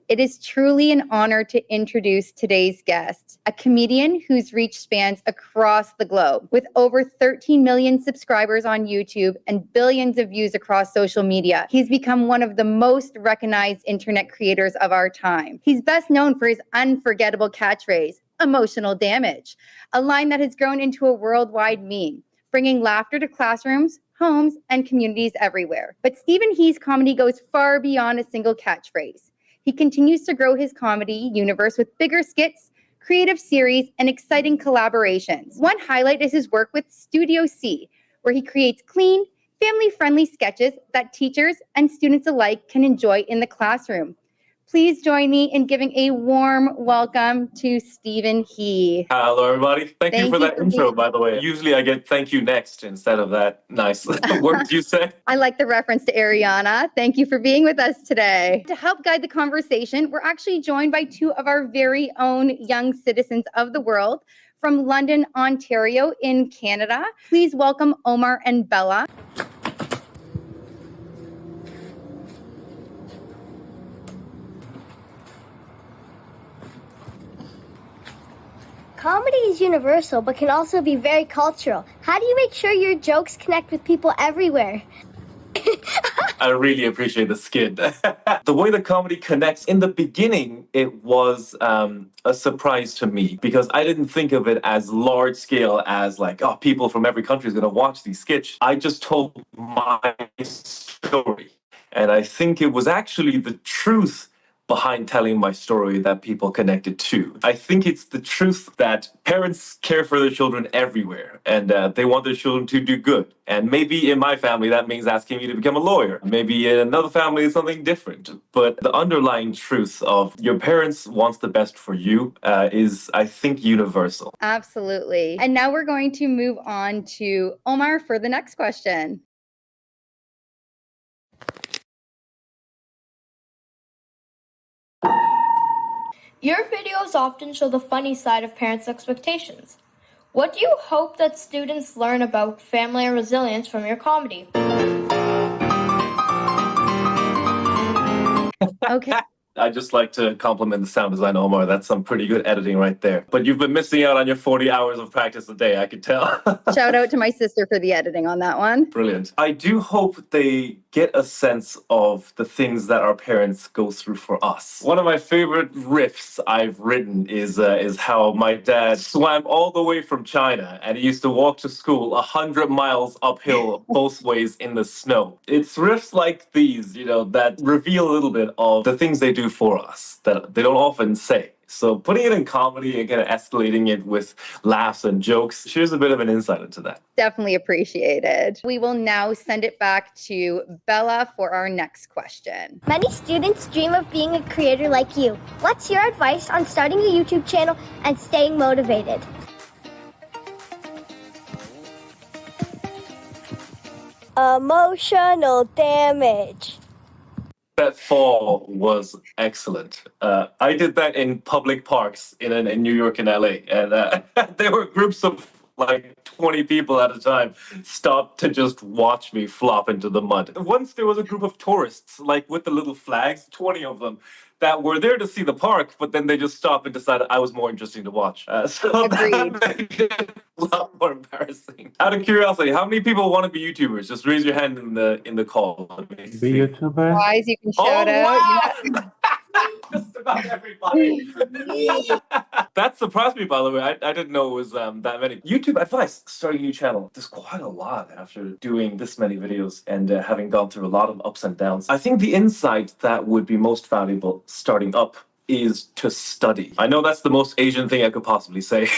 It is truly an honor to introduce today's guest, a comedian whose reach spans across the globe. With over 13 million subscribers on YouTube and billions of views across social media, he's become one of the most recognized internet creators of our time. He's best known for his unforgettable catchphrase, emotional damage, a line that has grown into a worldwide meme, bringing laughter to classrooms, homes, and communities everywhere. But Stephen He's comedy goes far beyond a single catchphrase. He continues to grow his comedy universe with bigger skits, creative series, and exciting collaborations. One highlight is his work with Studio C, where he creates clean, family-friendly sketches that teachers and students alike can enjoy in the classroom. Please join me in giving a warm welcome to Stephen He. Hello, everybody. Thank you for that intro, by the way. Usually I get thank you next instead of that nice words you say. I like the reference to Ariana. Thank you for being with us today. To help guide the conversation, we're actually joined by two of our very own young citizens of the world from London, Ontario in Canada. Please welcome Omar and Bella. Comedy is universal, but can also be very cultural. How do you make sure your jokes connect with people everywhere? I really appreciate the skit. The way the comedy connects, in the beginning, it was a surprise to me because I didn't think of it as large scale as like, oh, people from every country is going to watch these skits. I just told my story. And I think it was actually the truth behind telling my story that people connected to. I think it's the truth that parents care for their children everywhere and they want their children to do good. And maybe in my family, that means asking me to become a lawyer. Maybe in another family, it's something different. But the underlying truth of your parents wants the best for you is, I think, universal. Absolutely. And now we're going to move on to Omar for the next question. Your videos often show the funny side of parents' expectations. What do you hope that students learn about family and resilience from your comedy? Okay. I just like to compliment the sound design, Omar. That's some pretty good editing right there. But you've been missing out on your 40 hours of practice a day, I could tell. Shout out to my sister for the editing on that one. Brilliant. I do hope they get a sense of the things that our parents go through for us. One of my favorite riffs I've written is how my dad swam all the way from China and he used to walk to school 100 miles uphill both ways in the snow. It's riffs like these, that reveal a little bit of the things they do for us that they don't often say. So putting it in comedy and kind of escalating it with laughs and jokes shares a bit of an insight into that. Definitely appreciated. We will now send it back to Bella for our next question. Many students dream of being a creator like you. What's your advice on starting a YouTube channel and staying motivated? Emotional damage. That fall was excellent. I did that in public parks in New York and LA, and there were groups of like 20 people at a time stopped to just watch me flop into the mud. Once there was a group of tourists, like with the little flags, 20 of them, that were there to see the park, but then they just stopped and decided I was more interesting to watch. So Agreed. that made it a lot more embarrassing. Out of curiosity, how many people want to be YouTubers? Just raise your hand in the call. Be YouTuber. Guys, you can shout out. Wow! Yeah. Just about everybody. That surprised me, by the way. I didn't know it was that many. YouTube advice, starting a new channel. There's quite a lot after doing this many videos and having gone through a lot of ups and downs. I think the insight that would be most valuable starting up is to study. I know that's the most Asian thing I could possibly say.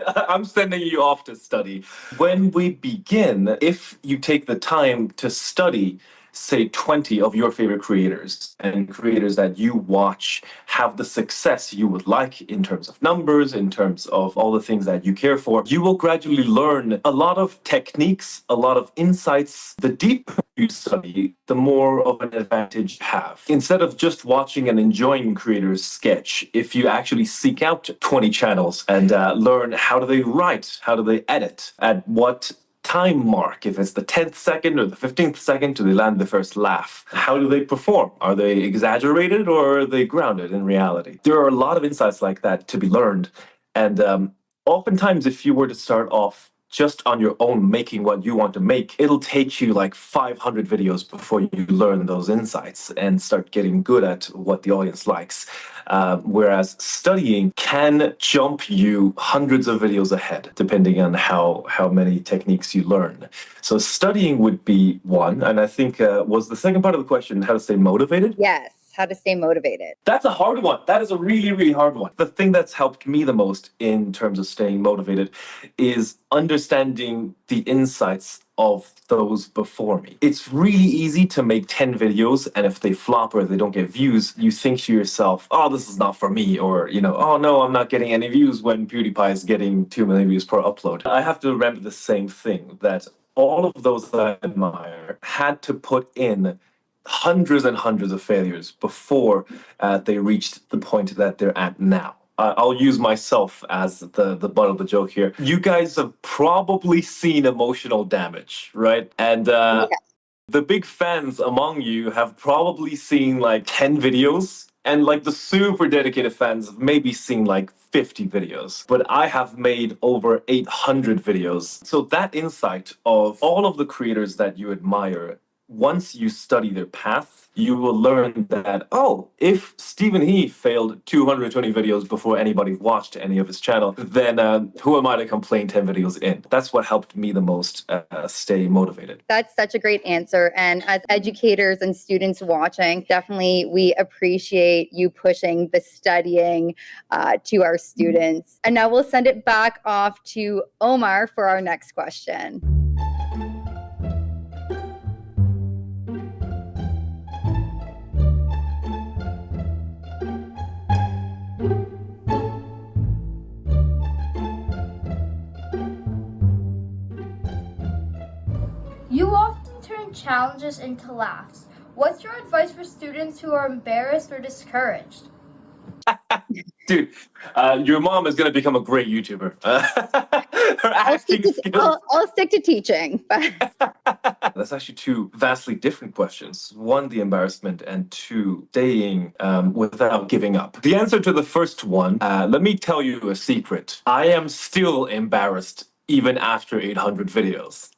I'm sending you off to study. When we begin, if you take the time to study, say 20 of your favorite creators and creators that you watch have the success you would like in terms of numbers, in terms of all the things that you care for, you will gradually learn a lot of techniques, a lot of insights. The deeper you study, the more of an advantage you have. Instead of just watching and enjoying creators sketch, if you actually seek out 20 channels and learn how do they write, how do they edit, at what time mark, if it's the 10th second or the 15th second till they land the first laugh. How do they perform? Are they exaggerated or are they grounded in reality? There are a lot of insights like that to be learned. And oftentimes, if you were to start off just on your own making what you want to make, it'll take you like 500 videos before you learn those insights and start getting good at what the audience likes. Whereas studying can jump you hundreds of videos ahead, depending on how many techniques you learn. So studying would be one. And I think was the second part of the question, how to stay motivated? Yes, how to stay motivated. That's a hard one. That is a really, really hard one. The thing that's helped me the most in terms of staying motivated is understanding the insights of those before me. It's really easy to make 10 videos, and if they flop or they don't get views, you think to yourself, oh, this is not for me, or, oh no, I'm not getting any views when PewDiePie is getting 2 million views per upload. I have to remember the same thing, that all of those I admire had to put in hundreds and hundreds of failures before they reached the point that they're at now. I'll use myself as the butt of the joke here. You guys have probably seen emotional damage, right? And the big fans among you have probably seen like 10 videos, and like the super dedicated fans have maybe seen like 50 videos. But I have made over 800 videos. So that insight of all of the creators that you admire, once you study their path, you will learn that, oh, if Stephen He failed 220 videos before anybody watched any of his channel, then who am I to complain 10 videos in? That's what helped me the most stay motivated. That's such a great answer. And as educators and students watching, definitely we appreciate you pushing the studying to our students. And now we'll send it back off to Omar for our next question. You often turn challenges into laughs. What's your advice for students who are embarrassed or discouraged? Dude, your mom is going to become a great YouTuber. Her acting skills. I'll stick to teaching. That's actually two vastly different questions. One, the embarrassment, and two, staying without giving up. The answer to the first one, let me tell you a secret. I am still embarrassed even after 800 videos.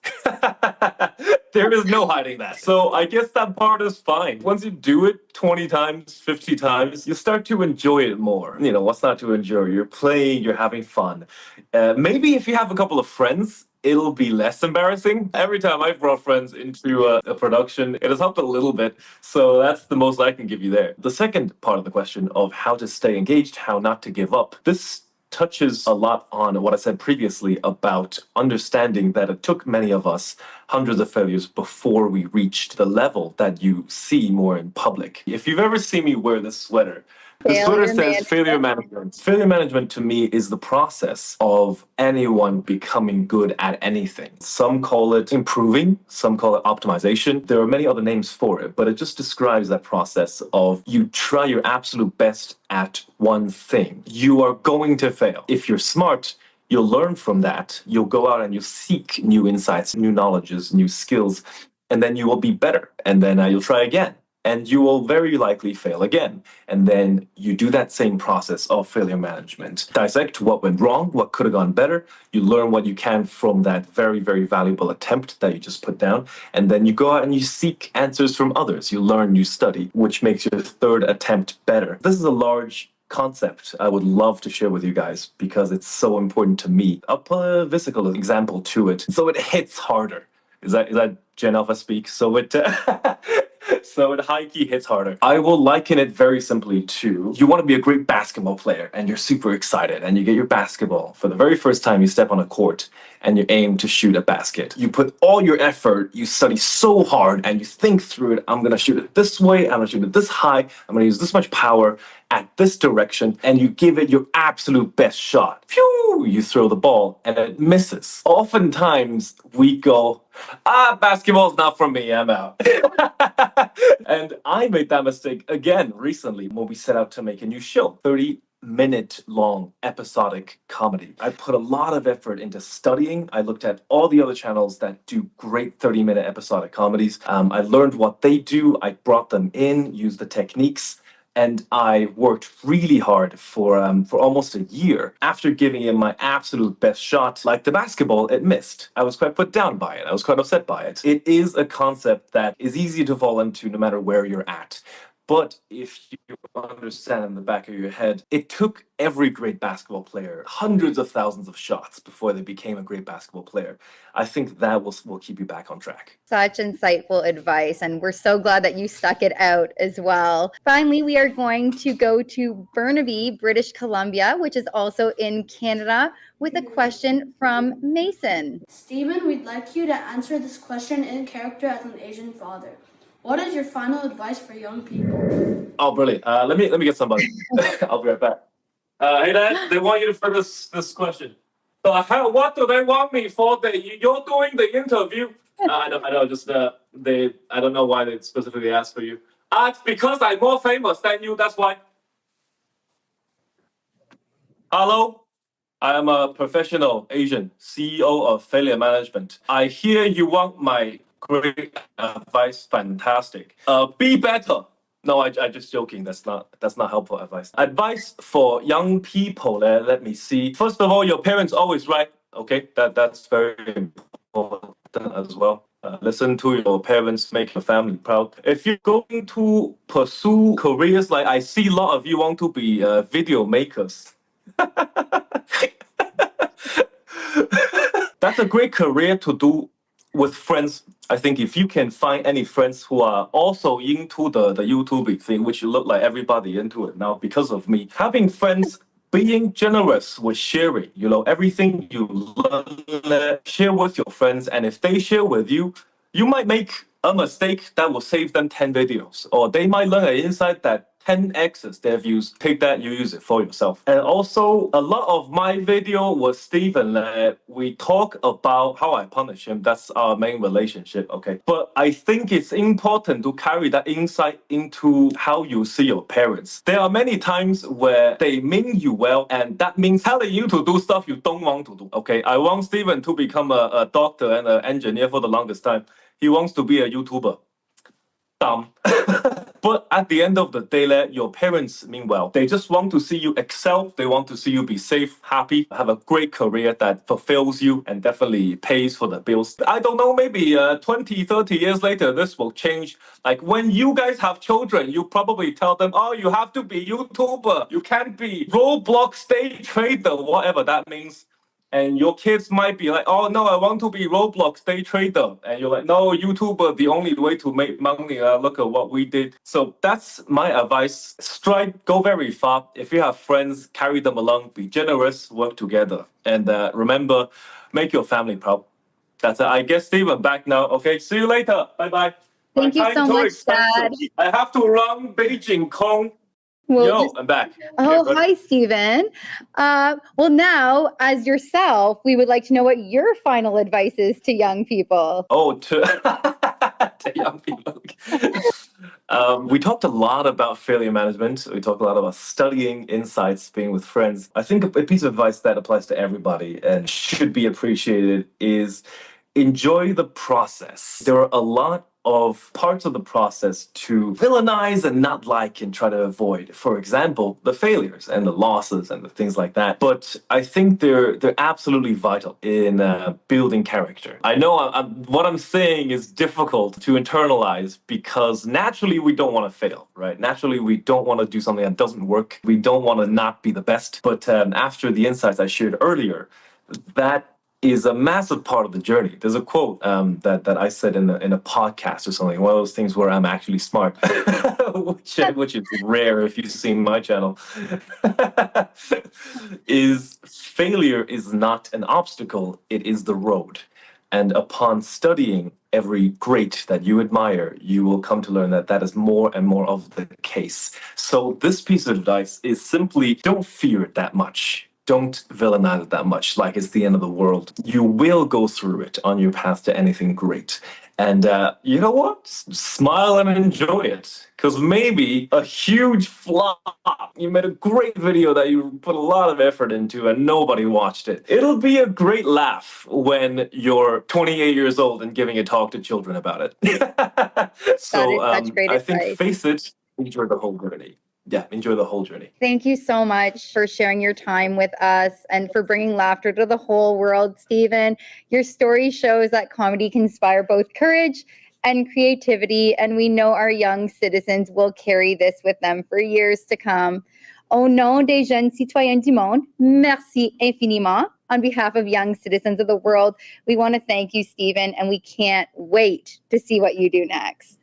There is no hiding that. So I guess that part is fine. Once you do it 20 times, 50 times, you start to enjoy it more. What's not to enjoy? You're playing, you're having fun. Maybe if you have a couple of friends, it'll be less embarrassing. Every time I've brought friends into a production, it has helped a little bit. So that's the most I can give you there. The second part of the question of how to stay engaged, how not to give up. This touches a lot on what I said previously about understanding that it took many of us hundreds of failures before we reached the level that you see more in public. If you've ever seen me wear this sweater, the sweater says failure management. Failure management to me is the process of anyone becoming good at anything. Some call it improving, some call it optimization. There are many other names for it, but it just describes that process of you try your absolute best at one thing. You are going to fail. If you're smart, you'll learn from that. You'll go out and you'll seek new insights, new knowledges, new skills, and then you will be better. And then you'll try again. And you will very likely fail again. And then you do that same process of failure management. Dissect what went wrong, what could have gone better. You learn what you can from that very, very valuable attempt that you just put down. And then you go out and you seek answers from others. You learn, you study, which makes your third attempt better. This is a large concept I would love to share with you guys because it's so important to me. I'll put a physical example to it. So it hits harder. Is that Gen Alpha speak? So it high key hits harder. I will liken it very simply to you want to be a great basketball player and you're super excited and you get your basketball for the very first time you step on a court and you aim to shoot a basket. You put all your effort, you study so hard and you think through it. I'm going to shoot it this way. I'm going to shoot it this high. I'm going to use this much power at this direction, and you give it your absolute best shot. Phew! You throw the ball and it misses. Oftentimes we go, basketball's not for me, I'm out. And I made that mistake again recently when we set out to make a new show, 30 30-minute long episodic comedy. I put a lot of effort into studying. I looked at all the other channels that do great 30-minute episodic comedies. I learned what they do. I brought them in, used the techniques, and I worked really hard for almost a year. After giving it my absolute best shot, like the basketball, it missed. I was quite put down by it. I was quite upset by it. It is a concept that is easy to fall into no matter where you're at. But if you understand in the back of your head, it took every great basketball player hundreds of thousands of shots before they became a great basketball player. I think that will keep you back on track. Such insightful advice, and we're so glad that you stuck it out as well. Finally, we are going to go to Burnaby, British Columbia, which is also in Canada, with a question from Mason. Stephen, we'd like you to answer this question in character as an Asian father. What is your final advice for young people? Oh, brilliant. Let me get somebody. I'll be right back. Hey, Dad, they want you to fill this question. So, what do they want me for? You're doing the interview. I know. Just I don't know why they specifically asked for you. It's because I'm more famous than you. That's why. Hello, I am a professional Asian CEO of Failure Management. I hear you want my great advice. Fantastic. Be better. No, I just joking. That's not helpful advice. Advice for young people. Let me see. First of all, your parents always right. Okay, that's very important as well. Listen to your parents, make your family proud. If you're going to pursue careers like I see a lot of you want to be video makers. That's a great career to do with friends. I think if you can find any friends who are also into the YouTube thing, which look like everybody into it now because of me, having friends being generous with sharing, everything you learn, share with your friends. And if they share with you, you might make a mistake that will save them 10 videos, or they might learn an insight that 10x's their views. Take that, you use it for yourself. And also, a lot of my video was Stephen. We talk about how I punish him. That's our main relationship, okay? But I think it's important to carry that insight into how you see your parents. There are many times where they mean you well, and that means telling you to do stuff you don't want to do, okay? I want Stephen to become a doctor and an engineer for the longest time. He wants to be a YouTuber. Dumb. But at the end of the day, your parents mean well. They just want to see you excel. They want to see you be safe, happy, have a great career that fulfills you and definitely pays for the bills. I don't know, maybe 20, 30 years later, this will change. Like when you guys have children, you probably tell them, oh, you have to be YouTuber. You can't be Roblox day trader, whatever that means. And your kids might be like, oh, no, I want to be Roblox day trader. And you're like, no, YouTuber, the only way to make money. Look at what we did. So that's my advice. Strike, go very far. If you have friends, carry them along. Be generous, work together. And remember, make your family proud. That's it. I guess Stephen back now. Okay, see you later. Bye-bye. Thank you so much, Dad. I have to run Beijing Kong. I'm back. Oh, okay, hi, Stephen. Well, now, as yourself, we would like to know what your final advice is to young people. Oh, to young people. We talked a lot about failure management. We talked a lot about studying, insights, being with friends. I think a piece of advice that applies to everybody and should be appreciated is enjoy the process. There are a lot of parts of the process to villainize and not like and try to avoid. For example, the failures and the losses and the things like that. But I think they're absolutely vital in building character. I know what I'm saying is difficult to internalize because naturally we don't want to fail, right? Naturally we don't want to do something that doesn't work. We don't want to not be the best. But after the insights I shared earlier, that is a massive part of the journey. There's a quote that I said in a podcast or something, one of those things where I'm actually smart, which is rare if you've seen my channel, is failure is not an obstacle, it is the road. And upon studying every great that you admire, you will come to learn that that is more and more of the case. So this piece of advice is simply don't fear it that much. Don't villainize it that much like it's the end of the world. You will go through it on your path to anything great. And you know what? Smile and enjoy it. Because maybe a huge flop. You made a great video that you put a lot of effort into and nobody watched it. It'll be a great laugh when you're 28 years old and giving a talk to children about it. So such great I think advice. face it, enjoy the whole journey. Yeah, enjoy the whole journey. Thank you so much for sharing your time with us and for bringing laughter to the whole world, Stephen. Your story shows that comedy can inspire both courage and creativity, and we know our young citizens will carry this with them for years to come. Au nom des jeunes citoyens du monde, merci infiniment. On behalf of young citizens of the world, we want to thank you, Stephen, and we can't wait to see what you do next.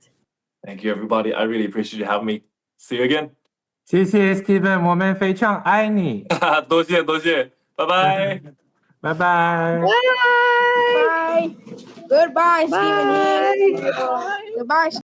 Thank you, everybody. I really appreciate you having me. See you again. 谢谢 Steven，我们非常爱你，多谢，多谢，拜拜。拜拜。 Bye. Bye. Goodbye, Stephen. Bye. Goodbye.